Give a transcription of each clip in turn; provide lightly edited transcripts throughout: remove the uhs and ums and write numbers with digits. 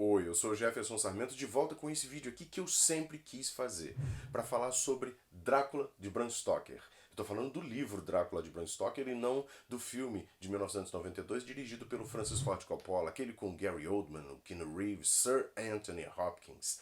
Oi, eu sou o Jefferson Sarmento, de volta com esse vídeo aqui que eu sempre quis fazer, para falar sobre Drácula de Bram Stoker. Estou falando do livro Drácula de Bram Stoker e não do filme de 1992 dirigido pelo Francis Ford Coppola, aquele com Gary Oldman, o Keanu Reeves, Sir Anthony Hopkins.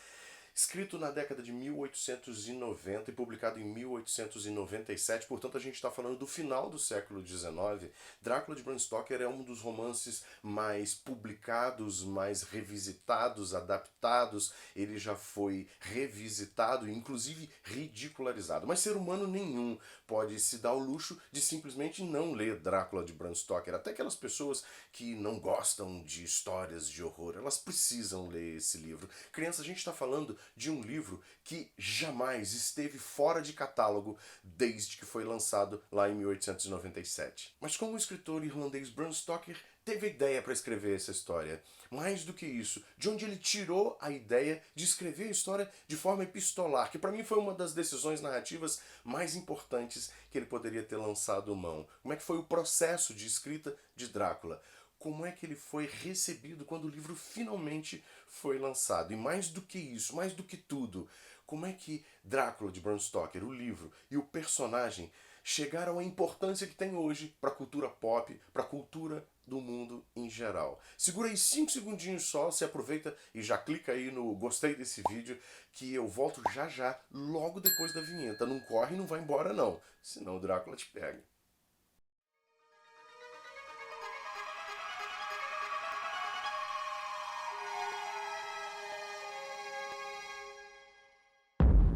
Escrito na década de 1890 e publicado em 1897, portanto a gente está falando do final do século XIX. Drácula de Bram Stoker é um dos romances mais publicados, mais revisitados, adaptados. Ele já foi revisitado e inclusive ridicularizado. Mas ser humano nenhum pode se dar o luxo de simplesmente não ler Drácula de Bram Stoker. Até aquelas pessoas que não gostam de histórias de horror, elas precisam ler esse livro. Criança, a gente está falando de um livro que jamais esteve fora de catálogo desde que foi lançado lá em 1897. Mas como o escritor irlandês Bram Stoker teve a ideia para escrever essa história? Mais do que isso, de onde ele tirou a ideia de escrever a história de forma epistolar, que para mim foi uma das decisões narrativas mais importantes que ele poderia ter lançado mão. Como é que foi o processo de escrita de Drácula? Como é que ele foi recebido quando o livro finalmente foi lançado? E mais do que isso, mais do que tudo, como é que Drácula de Bram Stoker, o livro e o personagem chegaram à importância que tem hoje para a cultura pop, para a cultura do mundo em geral? Segura aí 5 segundinhos só, se aproveita e já clica aí no gostei desse vídeo, que eu volto já já, logo depois da vinheta. Não corre e não vai embora não, senão o Drácula te pega.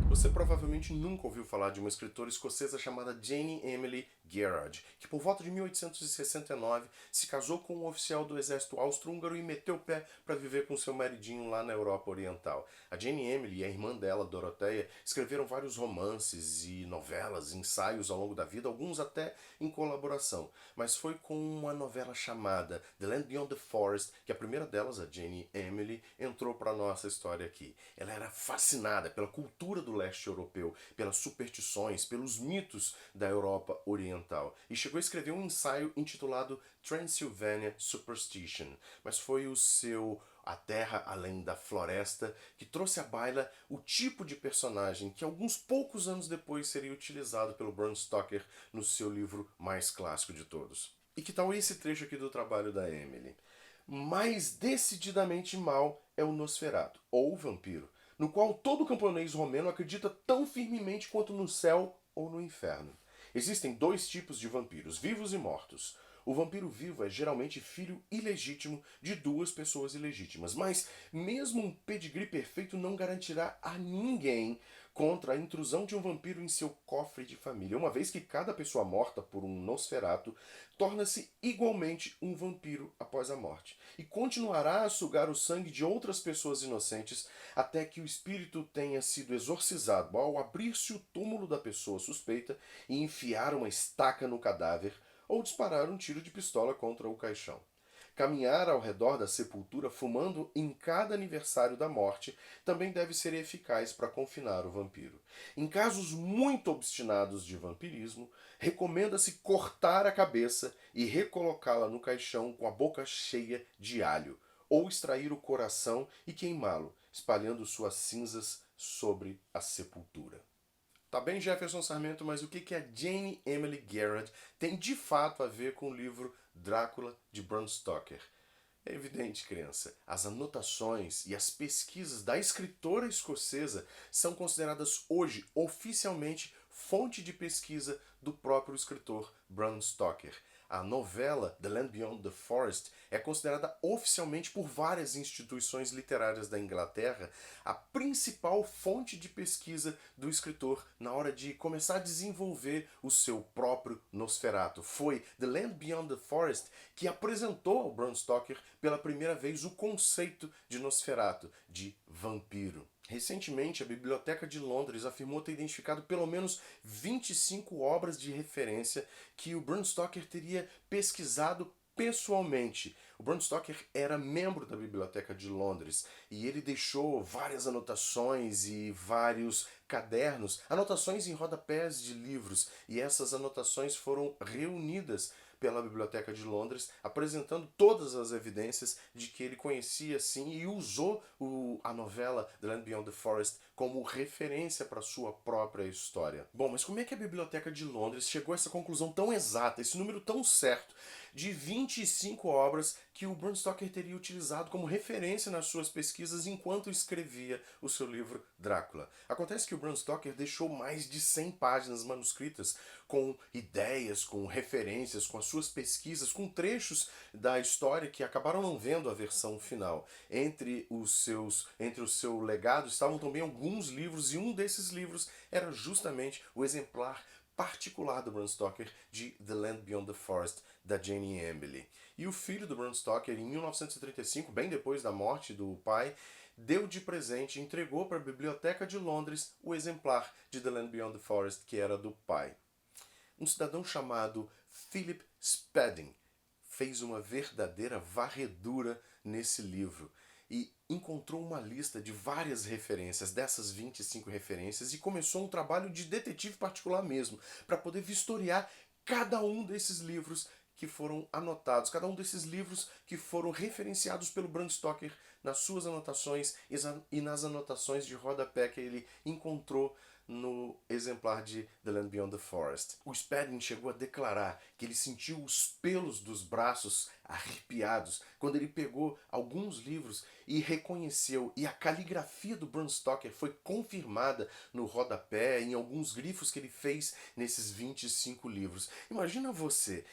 Você provavelmente nunca ouviu falar de uma escritora escocesa chamada Jane Emily Gerard, que por volta de 1869 se casou com um oficial do exército austro-húngaro e meteu o pé para viver com seu maridinho lá na Europa Oriental. A Jane Emily e a irmã dela, Doroteia, escreveram vários romances e novelas, ensaios ao longo da vida, alguns até em colaboração. Mas foi com uma novela chamada The Land Beyond the Forest que a primeira delas, a Jane Emily, entrou para a nossa história aqui. Ela era fascinada pela cultura do leste europeu, pelas superstições, pelos mitos da Europa Oriental, e chegou a escrever um ensaio intitulado Transylvania Superstition, mas foi o seu A Terra Além da Floresta que trouxe à baila o tipo de personagem que alguns poucos anos depois seria utilizado pelo Bram Stoker no seu livro mais clássico de todos. E que tal esse trecho aqui do trabalho da Emily? Mais decididamente mal é o Nosferatu, ou o vampiro, no qual todo camponês romeno acredita tão firmemente quanto no céu ou no inferno. Existem dois tipos de vampiros, vivos e mortos. O vampiro vivo é geralmente filho ilegítimo de duas pessoas ilegítimas, mas mesmo um pedigree perfeito não garantirá a ninguém contra a intrusão de um vampiro em seu cofre de família, uma vez que cada pessoa morta por um Nosferatu torna-se igualmente um vampiro após a morte, e continuará a sugar o sangue de outras pessoas inocentes até que o espírito tenha sido exorcizado ao abrir-se o túmulo da pessoa suspeita e enfiar uma estaca no cadáver ou disparar um tiro de pistola contra o caixão. Caminhar ao redor da sepultura fumando em cada aniversário da morte também deve ser eficaz para confinar o vampiro. Em casos muito obstinados de vampirismo, recomenda-se cortar a cabeça e recolocá-la no caixão com a boca cheia de alho, ou extrair o coração e queimá-lo, espalhando suas cinzas sobre a sepultura. Tá bem, Jefferson Sarmento, mas o que a Jane Emily Gerard tem de fato a ver com o livro Drácula de Bram Stoker? É evidente, criança. As anotações e as pesquisas da escritora escocesa são consideradas hoje oficialmente fonte de pesquisa do próprio escritor Bram Stoker. A novela The Land Beyond the Forest é considerada oficialmente por várias instituições literárias da Inglaterra a principal fonte de pesquisa do escritor na hora de começar a desenvolver o seu próprio Nosferatu. Foi The Land Beyond the Forest que apresentou ao Bram Stoker pela primeira vez o conceito de Nosferatu, de vampiro. Recentemente, a Biblioteca de Londres afirmou ter identificado pelo menos 25 obras de referência que o Bram Stoker teria pesquisado pessoalmente. O Bram Stoker era membro da Biblioteca de Londres e ele deixou várias anotações e vários cadernos, anotações em rodapés de livros, e essas anotações foram reunidas pela Biblioteca de Londres, apresentando todas as evidências de que ele conhecia sim e usou a novela The Land Beyond the Forest como referência para sua própria história. Bom, mas como é que a Biblioteca de Londres chegou a essa conclusão tão exata, esse número tão certo, de 25 obras que o Bram Stoker teria utilizado como referência nas suas pesquisas enquanto escrevia o seu livro Drácula? Acontece que o Bram Stoker deixou mais de 100 páginas manuscritas com ideias, com referências, com as suas pesquisas, com trechos da história que acabaram não vendo a versão final. Entre o seu legado estavam também alguns livros, e um desses livros era justamente o exemplar particular do Bram Stoker de The Land Beyond the Forest, da Jane Emily. E o filho do Bram Stoker, em 1935, bem depois da morte do pai, deu de presente e entregou para a Biblioteca de Londres o exemplar de The Land Beyond the Forest, que era do pai. Um cidadão chamado Philip Spedding fez uma verdadeira varredura nesse livro e encontrou uma lista de várias referências, dessas 25 referências, e começou um trabalho de detetive particular mesmo, para poder vistoriar cada um desses livros que foram anotados, cada um desses livros que foram referenciados pelo Bram Stoker nas suas anotações e nas anotações de rodapé que ele encontrou no exemplar de The Land Beyond the Forest. O Spedding chegou a declarar que ele sentiu os pelos dos braços arrepiados quando ele pegou alguns livros e reconheceu, e a caligrafia do Bram Stoker foi confirmada no rodapé, em alguns grifos que ele fez nesses 25 livros. Imagina você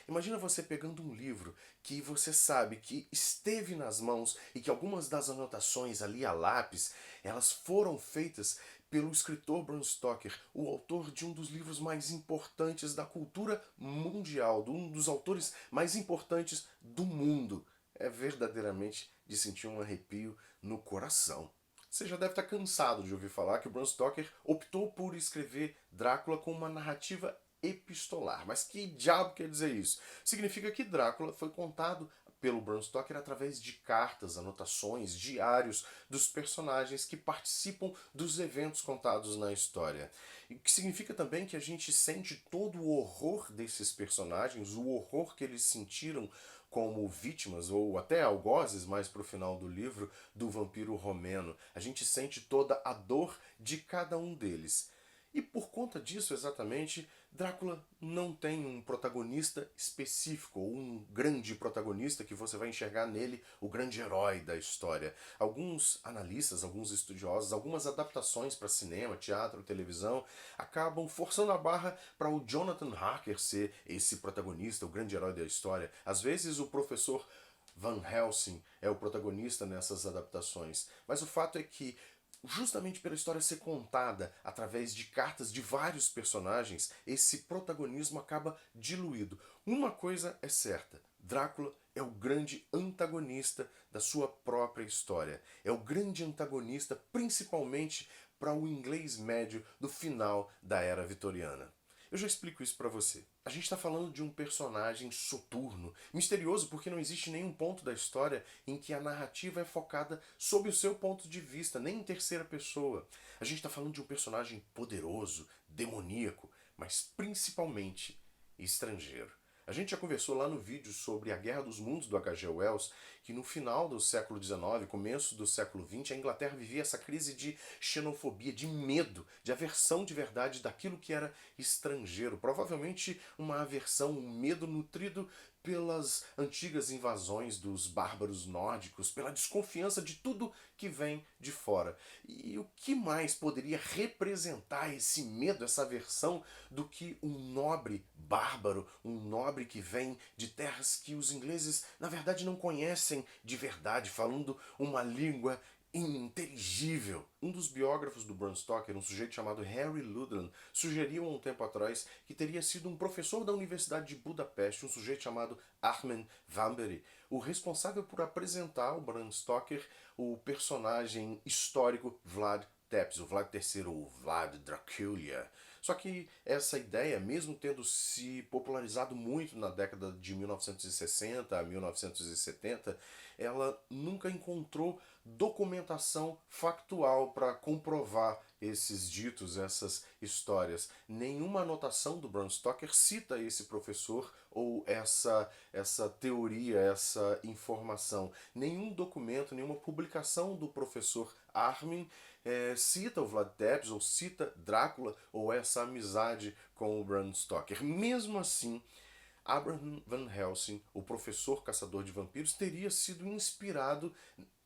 pegando um livro que você sabe que esteve nas mãos e que algumas das anotações ali a lápis, elas foram feitas pelo escritor Bram Stoker, o autor de um dos livros mais importantes da cultura mundial, de um dos autores mais importantes do mundo. É verdadeiramente de sentir um arrepio no coração. Você já deve estar cansado de ouvir falar que o Bram Stoker optou por escrever Drácula com uma narrativa epistolar. Mas que diabo quer dizer isso? Significa que Drácula foi contado pelo Bram Stoker através de cartas, anotações, diários dos personagens que participam dos eventos contados na história. O que significa também que a gente sente todo o horror desses personagens, o horror que eles sentiram como vítimas, ou até algozes mais para o final do livro, do vampiro romeno. A gente sente toda a dor de cada um deles. E por conta disso, exatamente, Drácula não tem um protagonista específico, ou um grande protagonista que você vai enxergar nele o grande herói da história. Alguns analistas, alguns estudiosos, algumas adaptações para cinema, teatro, televisão, acabam forçando a barra para o Jonathan Harker ser esse protagonista, o grande herói da história. Às vezes o professor Van Helsing é o protagonista nessas adaptações. Mas o fato é que, justamente pela história ser contada através de cartas de vários personagens, esse protagonismo acaba diluído. Uma coisa é certa: Drácula é o grande antagonista da sua própria história. É o grande antagonista principalmente para o inglês médio do final da Era Vitoriana. Eu já explico isso pra você. A gente está falando de um personagem soturno, misterioso porque não existe nenhum ponto da história em que a narrativa é focada sob o seu ponto de vista, nem em terceira pessoa. A gente está falando de um personagem poderoso, demoníaco, mas principalmente estrangeiro. A gente já conversou lá no vídeo sobre a Guerra dos Mundos do H.G. Wells, que no final do século XIX, começo do século XX, a Inglaterra vivia essa crise de xenofobia, de medo, de aversão de verdade daquilo que era estrangeiro. Provavelmente uma aversão, um medo nutrido pelas antigas invasões dos bárbaros nórdicos, pela desconfiança de tudo que vem de fora. E o que mais poderia representar esse medo, essa aversão, do que um nobre bárbaro, um nobre que vem de terras que os ingleses, na verdade, não conhecem de verdade, falando uma língua ininteligível. Um dos biógrafos do Bram Stoker, um sujeito chamado Harry Ludlam, sugeriu há um tempo atrás que teria sido um professor da Universidade de Budapeste, um sujeito chamado Armen Vámberi, o responsável por apresentar ao Bram Stoker o personagem histórico Vlad Tepes, o Vlad III, o Vlad Dracula. Só que essa ideia, mesmo tendo se popularizado muito na década de 1960 a 1970, ela nunca encontrou documentação factual para comprovar esses ditos, essas histórias. Nenhuma anotação do Bram Stoker cita esse professor ou essa teoria, essa informação. Nenhum documento, nenhuma publicação do professor Armin cita o Vlad Tepes ou cita Drácula ou essa amizade com o Bram Stoker. Mesmo assim, Abraham Van Helsing, o professor caçador de vampiros, teria sido inspirado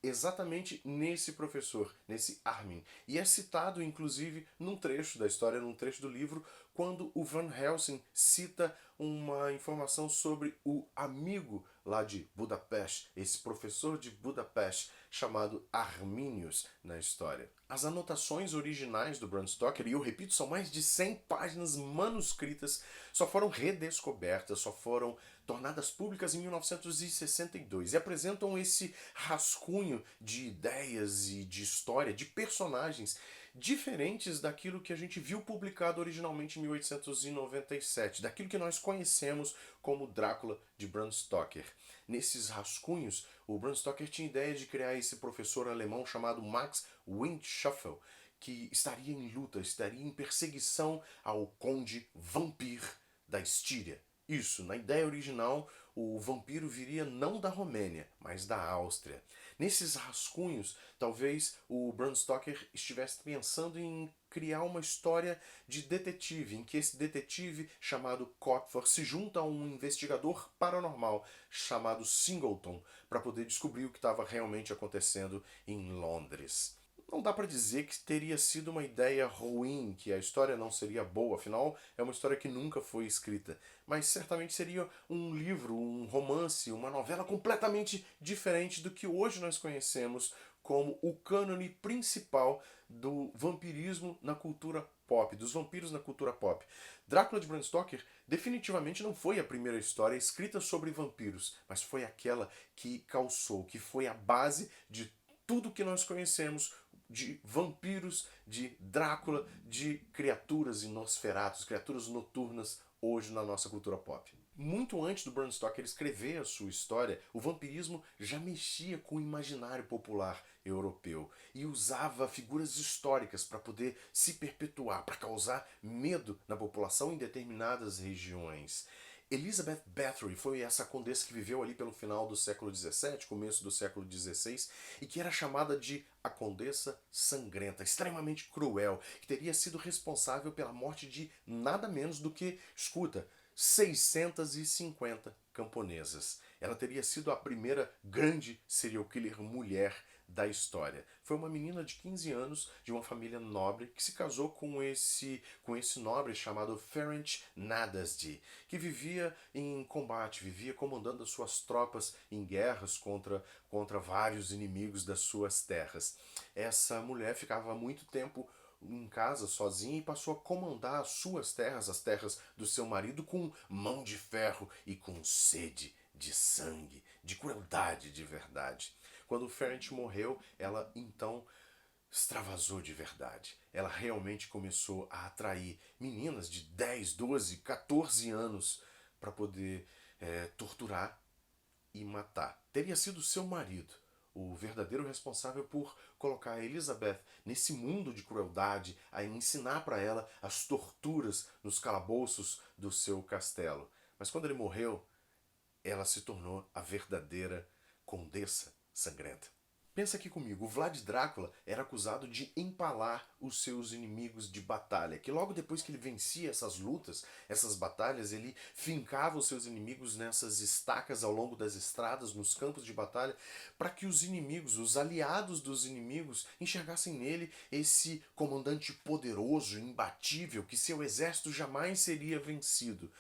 exatamente nesse professor, nesse Armin. E é citado, inclusive, num trecho da história, num trecho do livro, quando o Van Helsing cita uma informação sobre o amigo lá de Budapeste, esse professor de Budapeste, chamado Arminius na história. As anotações originais do Bram Stoker, e eu repito, são mais de 100 páginas manuscritas, só foram redescobertas, só foram tornadas públicas em 1962 e apresentam esse rascunho de ideias e de história, de personagens diferentes daquilo que a gente viu publicado originalmente em 1897, daquilo que nós conhecemos como Drácula de Bram Stoker. Nesses rascunhos, o Bram Stoker tinha ideia de criar esse professor alemão chamado Max Windschöffel, que estaria em luta, estaria em perseguição ao conde Vampir da Estíria. Isso, na ideia original, o vampiro viria não da Romênia, mas da Áustria. Nesses rascunhos, talvez o Bram Stoker estivesse pensando em criar uma história de detetive, em que esse detetive chamado Kopfer se junta a um investigador paranormal chamado Singleton para poder descobrir o que estava realmente acontecendo em Londres. Não dá para dizer que teria sido uma ideia ruim, que a história não seria boa, afinal é uma história que nunca foi escrita, mas certamente seria um livro, um romance, uma novela completamente diferente do que hoje nós conhecemos como o cânone principal do vampirismo na cultura pop, dos vampiros na cultura pop. Drácula de Bram Stoker definitivamente não foi a primeira história escrita sobre vampiros, mas foi aquela que calçou, que foi a base de tudo que nós conhecemos de vampiros, de Drácula, de criaturas e Nosferatus, criaturas noturnas hoje na nossa cultura pop. Muito antes do Bram Stoker escrever a sua história, o vampirismo já mexia com o imaginário popular europeu e usava figuras históricas para poder se perpetuar, para causar medo na população em determinadas regiões. Elizabeth Bathory foi essa condessa que viveu ali pelo final do século XVII, começo do século XVI, e que era chamada de a Condessa Sangrenta, extremamente cruel, que teria sido responsável pela morte de nada menos do que, escuta, 650 camponesas. Ela teria sido a primeira grande serial killer mulher da história. Foi uma menina de 15 anos, de uma família nobre, que se casou com esse nobre chamado Ferenc Nadasdy, que vivia em combate, vivia comandando as suas tropas em guerras contra vários inimigos das suas terras. Essa mulher ficava muito tempo em casa sozinha e passou a comandar as suas terras, as terras do seu marido, com mão de ferro e com sede de sangue, de crueldade de verdade. Quando o Ferenc morreu, ela então extravasou de verdade. Ela realmente começou a atrair meninas de 10, 12, 14 anos para poder torturar e matar. Teria sido seu marido o verdadeiro responsável por colocar a Elizabeth nesse mundo de crueldade, a ensinar para ela as torturas nos calabouços do seu castelo. Mas quando ele morreu, ela se tornou a verdadeira Condessa Sangrenta. Pensa aqui comigo, o Vlad Drácula era acusado de empalar os seus inimigos de batalha, que logo depois que ele vencia essas lutas, essas batalhas, ele fincava os seus inimigos nessas estacas ao longo das estradas, nos campos de batalha, para que os inimigos, os aliados dos inimigos, enxergassem nele esse comandante poderoso, imbatível, que seu exército jamais seria vencido.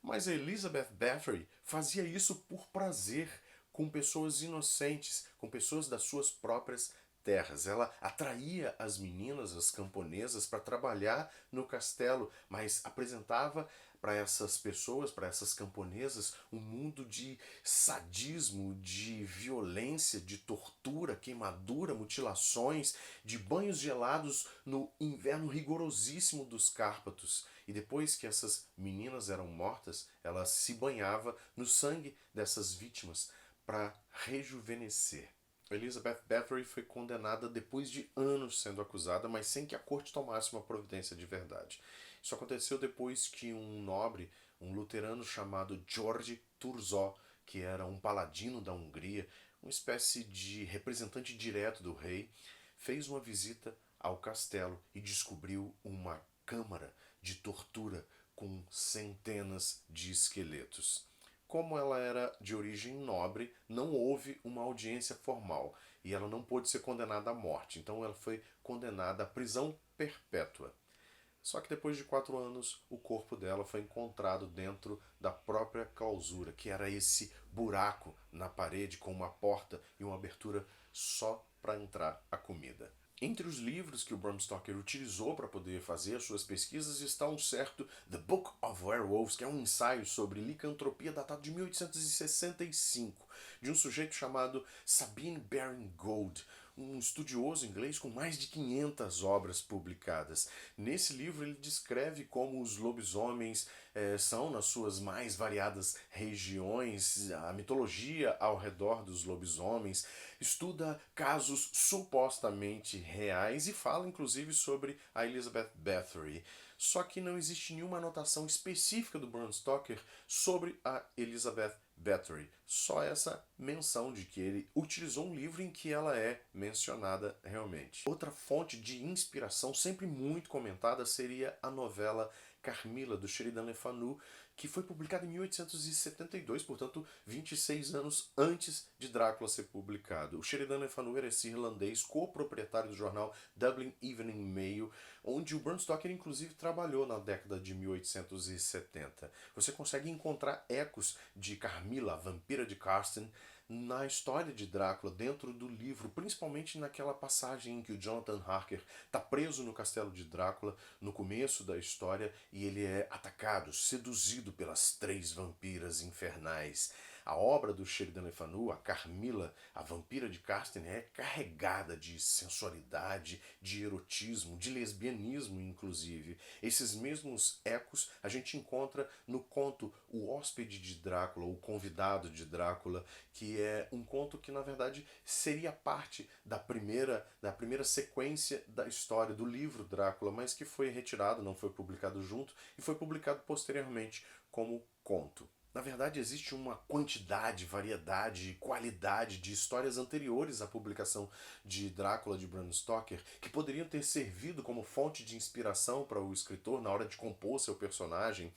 Mas a Elizabeth Bathory fazia isso por prazer, com pessoas inocentes, com pessoas das suas próprias terras. Ela atraía as meninas, as camponesas, para trabalhar no castelo, mas apresentava para essas pessoas, para essas camponesas, um mundo de sadismo, de violência, de tortura, queimadura, mutilações, de banhos gelados no inverno rigorosíssimo dos Cárpatos. E depois que essas meninas eram mortas, ela se banhava no sangue dessas vítimas, para rejuvenescer. Elizabeth Bathory foi condenada depois de anos sendo acusada, mas sem que a corte tomasse uma providência de verdade. Isso aconteceu depois que um nobre, um luterano chamado George Thurzó, que era um paladino da Hungria, uma espécie de representante direto do rei, fez uma visita ao castelo e descobriu uma câmara de tortura com centenas de esqueletos. Como ela era de origem nobre, não houve uma audiência formal e ela não pôde ser condenada à morte, então ela foi condenada à prisão perpétua. Só que depois de 4 anos, o corpo dela foi encontrado dentro da própria clausura, que era esse buraco na parede com uma porta e uma abertura só para entrar a comida. Entre os livros que o Bram Stoker utilizou para poder fazer as suas pesquisas está um certo The Book of Werewolves, que é um ensaio sobre licantropia datado de 1865, de um sujeito chamado Sabine Baring Gould, um estudioso inglês com mais de 500 obras publicadas. Nesse livro ele descreve como os lobisomens são, nas suas mais variadas regiões, a mitologia ao redor dos lobisomens, estuda casos supostamente reais e fala inclusive sobre a Elizabeth Bathory. Só que não existe nenhuma anotação específica do Bram Stoker sobre a Elizabeth Bathory. Só essa menção de que ele utilizou um livro em que ela é mencionada realmente. Outra fonte de inspiração sempre muito comentada seria a novela Carmilla, do Sheridan Le Fanu, que foi publicada em 1872, portanto 26 anos antes de Drácula ser publicado. O Sheridan Le Fanu era esse irlandês coproprietário do jornal Dublin Evening Mail, onde o Bram Stoker inclusive trabalhou na década de 1870. Você consegue encontrar ecos de Carmilla, a vampira de Carsten, na história de Drácula, dentro do livro, principalmente naquela passagem em que o Jonathan Harker está preso no castelo de Drácula, no começo da história, e ele é atacado, seduzido pelas 3 vampiras infernais. A obra do Sheridan Le Fanu, a Carmilla, a vampira de Carsten, é carregada de sensualidade, de erotismo, de lesbianismo, inclusive. Esses mesmos ecos a gente encontra no conto O Hóspede de Drácula, o Convidado de Drácula, que é um conto que, na verdade, seria parte da primeira sequência da história do livro Drácula, mas que foi retirado, não foi publicado junto, e foi publicado posteriormente como conto. Na verdade, existe uma quantidade, variedade e qualidade de histórias anteriores à publicação de Drácula de Bram Stoker que poderiam ter servido como fonte de inspiração para o escritor na hora de compor seu personagem,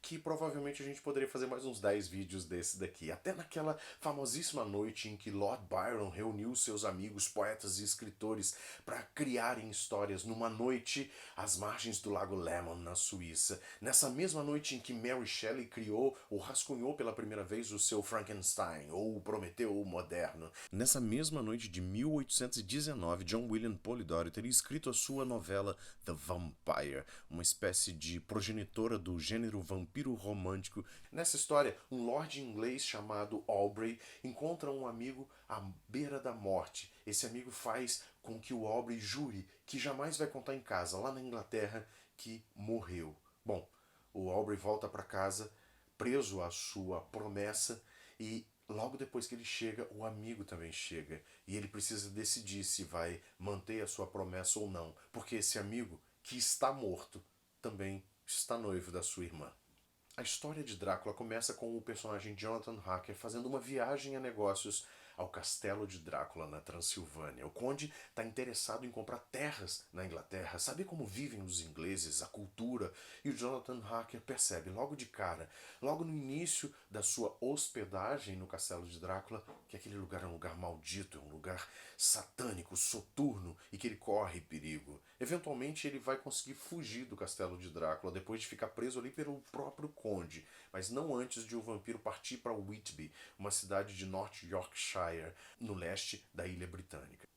que provavelmente a gente poderia fazer mais uns 10 vídeos desse daqui. Até naquela famosíssima noite em que Lord Byron reuniu seus amigos, poetas e escritores para criarem histórias numa noite às margens do Lago Leman, na Suíça. Nessa mesma noite em que Mary Shelley criou ou rascunhou pela primeira vez o seu Frankenstein, ou o Prometeu moderno. Nessa mesma noite de 1819, John William Polidori teria escrito a sua novela The Vampire, uma espécie de progenitora do gênero vampiro romântico. Nessa história, um lord inglês chamado Aubrey encontra um amigo à beira da morte. Esse amigo faz com que o Aubrey jure que jamais vai contar em casa, lá na Inglaterra, que morreu. Bom, o Aubrey volta para casa, preso à sua promessa, e logo depois que ele chega, o amigo também chega. E ele precisa decidir se vai manter a sua promessa ou não, porque esse amigo, que está morto, também está noivo da sua irmã. A história de Drácula começa com o personagem Jonathan Harker fazendo uma viagem a negócios ao castelo de Drácula na Transilvânia. O conde está interessado em comprar terras na Inglaterra, saber como vivem os ingleses, a cultura, e o Jonathan Harker percebe logo de cara, logo no início da sua hospedagem no castelo de Drácula, que aquele lugar é um lugar maldito, é um lugar satânico, soturno, e que ele corre perigo. Eventualmente ele vai conseguir fugir do castelo de Drácula depois de ficar preso ali pelo próprio conde, mas não antes de o vampiro partir para Whitby, uma cidade de North Yorkshire, no leste da Ilha Britânica.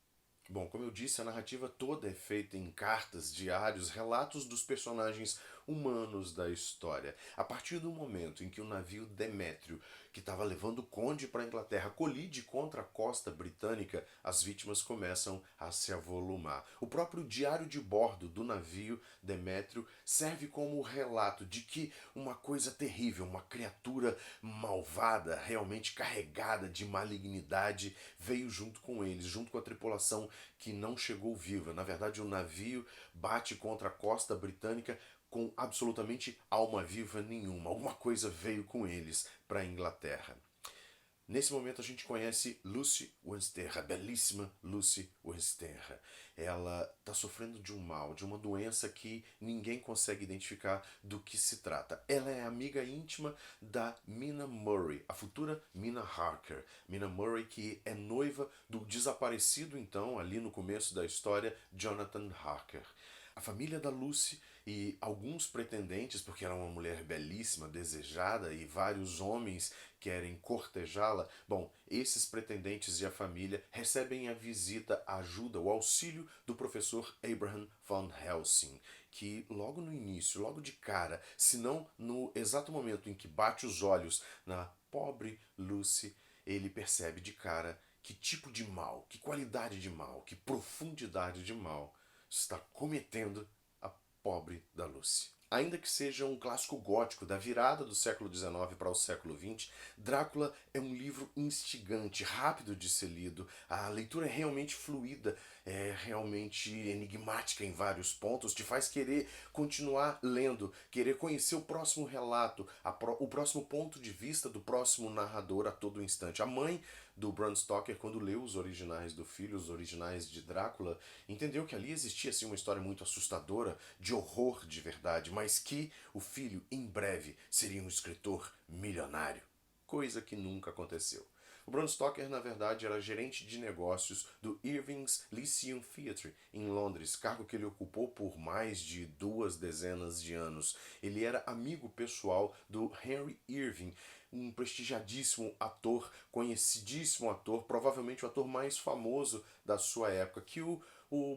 Bom, como eu disse, a narrativa toda é feita em cartas, diários, relatos dos personagens humanos da história. A partir do momento em que o navio Demétrio, que estava levando o conde para a Inglaterra, colide contra a costa britânica, as vítimas começam a se avolumar. O próprio diário de bordo do navio Demétrio serve como relato de que uma coisa terrível, uma criatura malvada, realmente carregada de malignidade, veio junto com eles, junto com a tripulação que não chegou viva. Na verdade, o navio bate contra a costa britânica com absolutamente alma viva nenhuma. Alguma coisa veio com eles para a Inglaterra. Nesse momento a gente conhece Lucy Westenra, a belíssima Lucy Westenra. Ela está sofrendo de um mal, de uma doença que ninguém consegue identificar do que se trata. Ela é amiga íntima da Mina Murray, a futura Mina Harker. Mina Murray, que é noiva do desaparecido então, ali no começo da história, Jonathan Harker. A família da Lucy e alguns pretendentes, porque ela é uma mulher belíssima, desejada, e vários homens querem cortejá-la. Bom, esses pretendentes e a família recebem a visita, a ajuda, o auxílio do professor Abraham Van Helsing, que logo no início, logo de cara, se não no exato momento em que bate os olhos na pobre Lucy, ele percebe de cara que tipo de mal, que qualidade de mal, que profundidade de mal está cometendo a pobre da Lucy. Ainda que seja um clássico gótico da virada do século XIX para o século XX, Drácula é um livro instigante, rápido de ser lido. A leitura é realmente fluida, é realmente enigmática em vários pontos, te faz querer continuar lendo, querer conhecer o próximo relato, o próximo ponto de vista do próximo narrador a todo instante. A mãe do Bram Stoker, quando leu os originais do filho, os originais de Drácula, entendeu que ali existia assim, uma história muito assustadora, de horror de verdade, mas que o filho, em breve, seria um escritor milionário. Coisa que nunca aconteceu. O Bram Stoker, na verdade, era gerente de negócios do Irving's Lyceum Theatre, em Londres, cargo que ele ocupou por mais de 2 dezenas de anos. Ele era amigo pessoal do Henry Irving, um prestigiadíssimo ator, conhecidíssimo ator, provavelmente o ator mais famoso da sua época, que o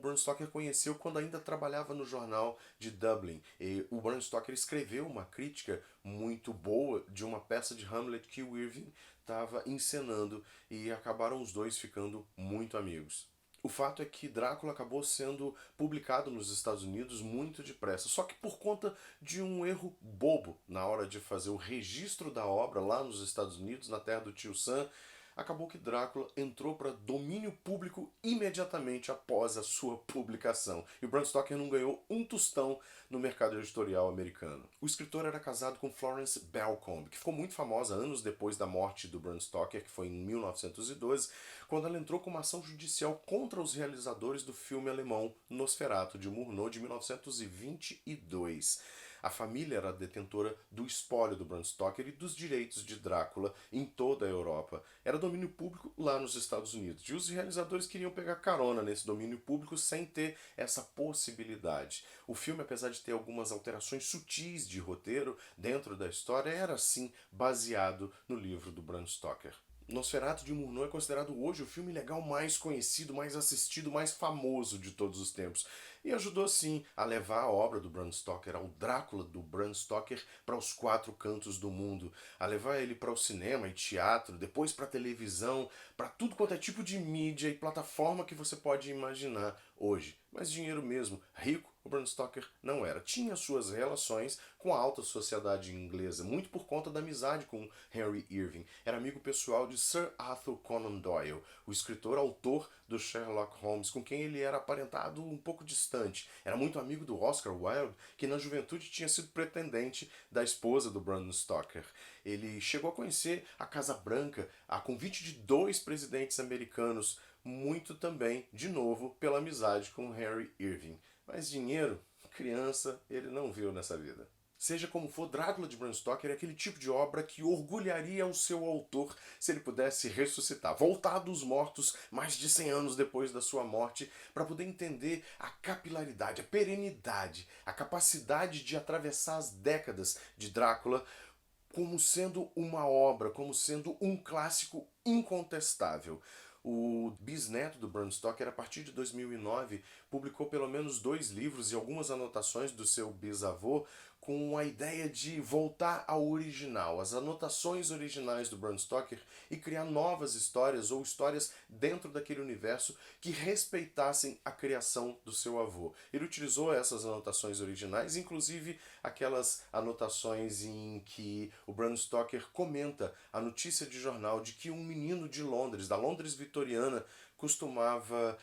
Bram Stoker conheceu quando ainda trabalhava no jornal de Dublin. E o Bram Stoker escreveu uma crítica muito boa de uma peça de Hamlet que o Irving estava encenando e acabaram os dois ficando muito amigos. O fato é que Drácula acabou sendo publicado nos Estados Unidos muito depressa, só que por conta de um erro bobo na hora de fazer o registro da obra lá nos Estados Unidos, na terra do tio Sam, acabou que Drácula entrou para domínio público imediatamente após a sua publicação. E o Bram Stoker não ganhou um tostão no mercado editorial americano. O escritor era casado com Florence Belcombe, que ficou muito famosa anos depois da morte do Bram Stoker, que foi em 1912, quando ela entrou com uma ação judicial contra os realizadores do filme alemão Nosferatu, de Murnau, de 1922. A família era detentora do espólio do Bram Stoker e dos direitos de Drácula em toda a Europa. Era domínio público lá nos Estados Unidos. E os realizadores queriam pegar carona nesse domínio público sem ter essa possibilidade. O filme, apesar de ter algumas alterações sutis de roteiro dentro da história, era sim baseado no livro do Bram Stoker. Nosferatu de Murnau é considerado hoje o filme legal mais conhecido, mais assistido, mais famoso de todos os tempos. E ajudou sim a levar a obra do Bram Stoker, ao Drácula do Bram Stoker, para os 4 cantos do mundo. A levar ele para o cinema e teatro, depois para a televisão, para tudo quanto é tipo de mídia e plataforma que você pode imaginar hoje. Mas dinheiro mesmo, rico, o Bram Stoker não era. Tinha suas relações com a alta sociedade inglesa, muito por conta da amizade com Henry Irving. Era amigo pessoal de Sir Arthur Conan Doyle, o escritor autor do Sherlock Holmes, com quem ele era aparentado um pouco distante. Era muito amigo do Oscar Wilde, que na juventude tinha sido pretendente da esposa do Bram Stoker. Ele chegou a conhecer a Casa Branca a convite de 2 presidentes americanos, muito também, de novo, pela amizade com Henry Irving. Mas dinheiro, criança, ele não viu nessa vida. Seja como for, Drácula de Bram Stoker é aquele tipo de obra que orgulharia o seu autor se ele pudesse ressuscitar, voltar dos mortos mais de 100 anos depois da sua morte, para poder entender a capilaridade, a perenidade, a capacidade de atravessar as décadas de Drácula como sendo uma obra, como sendo um clássico incontestável. O bisneto do Bram Stoker, a partir de 2009, publicou pelo menos 2 livros e algumas anotações do seu bisavô com a ideia de voltar ao original, às anotações originais do Bram Stoker e criar novas histórias ou histórias dentro daquele universo que respeitassem a criação do seu avô. Ele utilizou essas anotações originais, inclusive aquelas anotações em que o Bram Stoker comenta a notícia de jornal de que um menino de Londres, da Londres vitoriana, costumava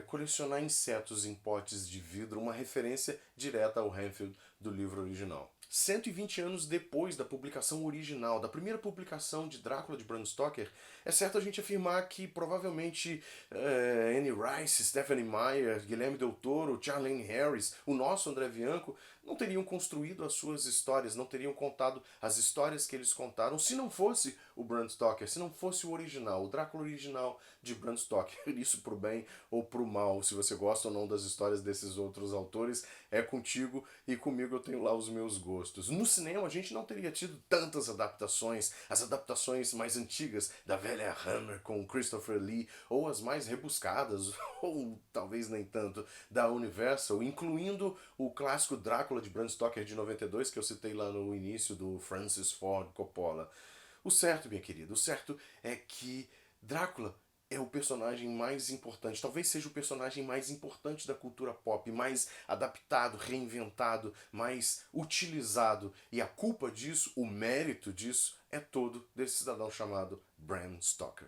colecionar insetos em potes de vidro, uma referência direta ao Renfield do livro original. 120 anos depois da publicação original, da primeira publicação de Drácula de Bram Stoker, é certo a gente afirmar que provavelmente Anne Rice, Stephenie Meyer, Guilherme Del Toro, Charlene Harris, o nosso André Bianco, não teriam construído as suas histórias, não teriam contado as histórias que eles contaram se não fosse o Bram Stoker, se não fosse o original, o Drácula original de Bram Stoker. Isso pro bem ou pro mal, se você gosta ou não das histórias desses outros autores, é contigo e comigo eu tenho lá os meus gostos. No cinema a gente não teria tido tantas adaptações, as adaptações mais antigas da velha Hammer com Christopher Lee, ou as mais rebuscadas, ou talvez nem tanto, da Universal, incluindo o clássico Drácula de Bram Stoker de 92, que eu citei lá no início, do Francis Ford Coppola. O certo, minha querida, o certo é que Drácula é o personagem mais importante, talvez seja o personagem mais importante da cultura pop, mais adaptado, reinventado, mais utilizado. E a culpa disso, o mérito disso, é todo desse cidadão chamado Bram Stoker.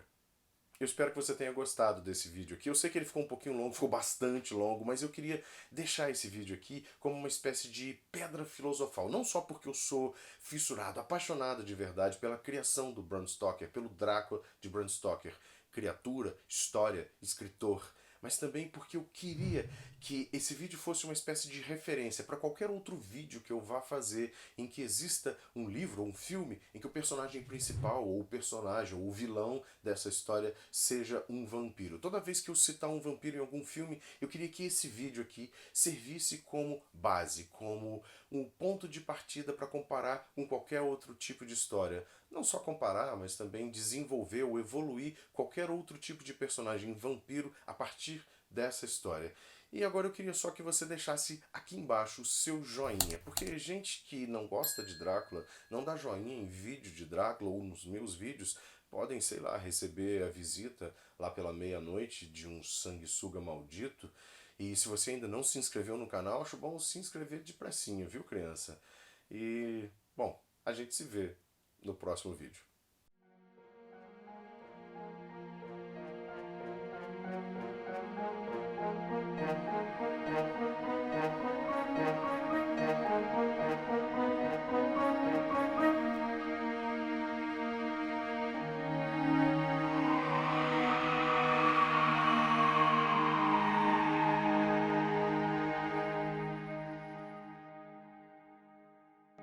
Eu espero que você tenha gostado desse vídeo aqui. Eu sei que ele ficou um pouquinho longo, ficou bastante longo, mas eu queria deixar esse vídeo aqui como uma espécie de pedra filosofal. Não só porque eu sou fissurado, apaixonado de verdade pela criação do Bram Stoker, pelo Drácula de Bram Stoker. Criatura, história, escritor, mas também porque eu queria que esse vídeo fosse uma espécie de referência para qualquer outro vídeo que eu vá fazer em que exista um livro ou um filme em que o personagem principal, ou o personagem, ou o vilão dessa história seja um vampiro. Toda vez que eu citar um vampiro em algum filme, eu queria que esse vídeo aqui servisse como base, como um ponto de partida para comparar com qualquer outro tipo de história. Não só comparar, mas também desenvolver ou evoluir qualquer outro tipo de personagem vampiro a partir dessa história. E agora eu queria só que você deixasse aqui embaixo o seu joinha, porque gente que não gosta de Drácula, não dá joinha em vídeo de Drácula ou nos meus vídeos, podem, sei lá, receber a visita lá pela meia-noite de um sanguessuga maldito. E se você ainda não se inscreveu no canal, acho bom se inscrever depressinha, viu, criança? E, bom, a gente se vê no próximo vídeo.